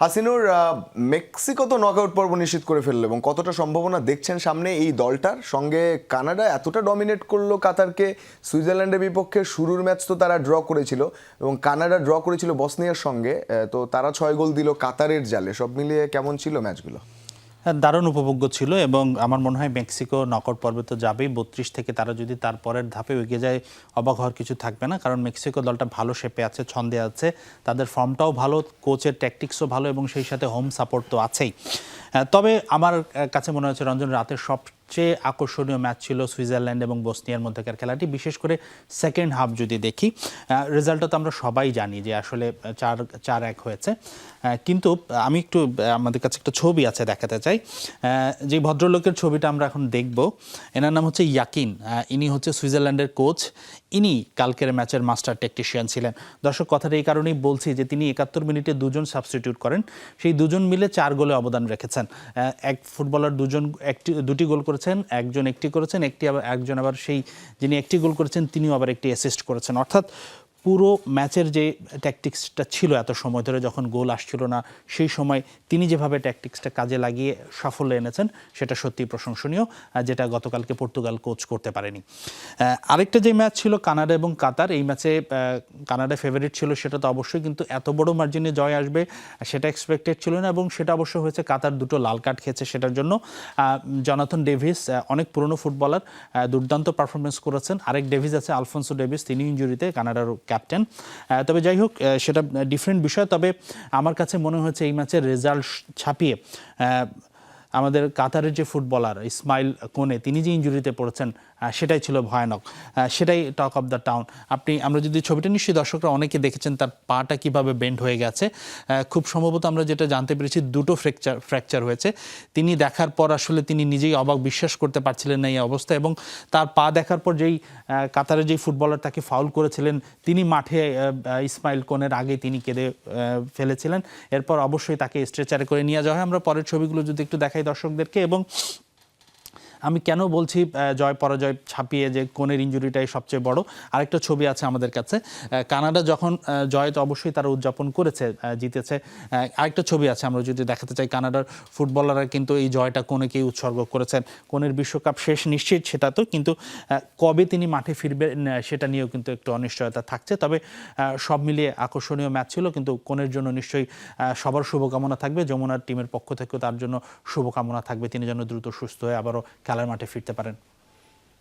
Hasinur, Mexico তো knockout পর্ব নিশ্চিত করে ফেললো এবং কতটা সম্ভাবনা দেখছেন সামনে এই দলটার সঙ্গে? কানাডা এতটা ডমিনেট করলো কাতারকে, সুইজারল্যান্ডের বিপক্ষে শুরুর ম্যাচ তো তারা ড্র করেছিল এবং কানাডা ড্র করেছিল বসনিয়ার সঙ্গে, তো তারা 6 গোল দিল কাতারের জালে। সব মিলিয়ে কেমন ছিল ম্যাচগুলো? হ্যাঁ, দারুণ উপভোগ্য ছিল এবং আমার মনে হয় মেক্সিকো নকআউট পর্বে তো যাবেই। 32 থেকে তারা যদি তারপরের ধাপে এগিয়ে যায় অবাক হওয়ার কিছু থাকবে না, কারণ মেক্সিকো দলটা ভালো শেপে আছে, ছন্দে আছে, তাদের ফর্মটাও ভালো, কোচের ট্যাকটিক্সও ভালো এবং সেই সাথে হোম সাপোর্ট তো আছেই। তবে আমার কাছে মনে হচ্ছে রঞ্জন, রাতের সবচেয়ে আকর্ষণীয় ম্যাচ ছিল সুইজারল্যান্ড এবং বসনিয়ার মধ্যেকার খেলাটি। বিশেষ করে সেকেন্ড হাফ যদি দেখি, রেজাল্টটা তো আমরা সবাই জানি যে আসলে 4-1 হয়েছে, কিন্তু আমি একটু আমাদের কাছে একটা ছবি আছে দেখাতে চাই। যে ভদ্রলোকের ছবিটা আমরা এখন দেখব, এনার নাম হচ্ছে ইয়াকিন। ইনি হচ্ছে সুইজারল্যান্ডের কোচ, ইনি কালকের ম্যাচের মাস্টার টেকনিশিয়ান ছিলেন। দর্শক, কথাটা এই কারণেই বলছি যে তিনি 71 মিনিটে 2 জন সাবস্টিটিউট করেন, সেই 2 জন মিলে 4 গোলে অবদান রেখেছেন। এক ফুটবলার 2টি গোল করেছেন, একজন একটি করেছেন, একজন আবার সেই যিনি একটি গোল করেছেন তিনিও আবার একটি অ্যাসিস্ট করেছেন। অর্থাৎ পুরো ম্যাচের যে ট্যাকটিক্সটা ছিল এত সময় ধরে, যখন গোল আসছিল না সেই সময় তিনি যেভাবে ট্যাকটিক্সটা কাজে লাগিয়ে সাফল্য এনেছেন সেটা সত্যিই প্রশংসনীয়, যেটা গতকালকে পর্তুগাল কোচ করতে পারেনি। আরেকটা যে ম্যাচ ছিল কানাডা এবং কাতার, এই ম্যাচে কানাডা ফেভারিট ছিল সেটা তো অবশ্যই, কিন্তু এত বড় মার্জিনে জয় আসবে সেটা এক্সপেক্টেড ছিল না এবং সেটা অবশ্য হয়েছে। কাতার 2টো লাল কার্ড খেয়েছে সেটার জন্য। জনাথন ডেভিস অনেক পুরনো ফুটবলার, দুর্দান্ত পারফরমেন্স করেছেন। আরেক ডেভিস আছে আলফোনসো ডেভিস, তিনি ইনজুরিতে, কানাডার ক্যাপ্টেন। তবে যাই হোক, সেটা ডিফারেন্ট বিষয়। তবে আমার কাছে মনে হয়েছে এই ম্যাচের রেজাল্ট ছাপিয়ে আমাদের কাতারের যে ফুটবলার ইসমাইল কোনে, তিনি যে ইনজুরিতে পড়েছেন সেটাই ছিল ভয়ানক, সেটাই টক অফ দ্য টাউন। আমরা যদি ছবিটা, নিশ্চয়ই দর্শকরা অনেকে দেখেছেন তার পাটা কিভাবে বেন্ড হয়ে গেছে। খুব সম্ভবত আমরা যেটা জানতে পেরেছি 2টো ফ্র্যাকচার হয়েছে। তিনি দেখার পর আসলে তিনি নিজেই অবাক, বিশ্বাস করতে পারছিলেন না এই অবস্থা, এবং তার পা দেখার পর যেই কাতারের যেই ফুটবলার তাকে ফাউল করেছিলেন, তিনি মাঠে ইসমাইল কোনের আগে তিনি কেঁদে ফেলেছিলেন। এরপর অবশ্যই তাকে স্ট্রেচারে করে নিয়ে যাওয়া হয়। আমরা পরের ছবিগুলো যদি একটু দেখাই দর্শকদেরকে। এবং আমি কেন বলছি জয় পরাজয় ছাপিয়ে যে কোনের ইনজুরিটাই সবচেয়ে বড়, আরেকটা ছবি আছে আমাদের কাছে। কানাডা যখন জয় তো অবশ্যই তারা উদযাপন করেছে, জিতেছে। আরেকটা ছবি আছে, আমরা যদি দেখাতে চাই, কানাডার ফুটবলাররা কিন্তু এই জয়টা কোনেকেই উৎসর্গ করেছেন। কোনের বিশ্বকাপ শেষ নিশ্চিত সেটা তো, কিন্তু কবে তিনি মাঠে ফিরবেন সেটা নিয়েও কিন্তু একটু অনিশ্চয়তা থাকছে। তবে সব মিলিয়ে আকর্ষণীয় ম্যাচ ছিল, কিন্তু কোনের জন্য নিশ্চয়ই সবার শুভকামনা থাকবে। যমুনার টিমের পক্ষ থেকেও তার জন্য শুভকামনা থাকবে, তিনি যেন দ্রুত সুস্থ হয়ে আবারও খেলার মাঠে ফিরতে পারেন।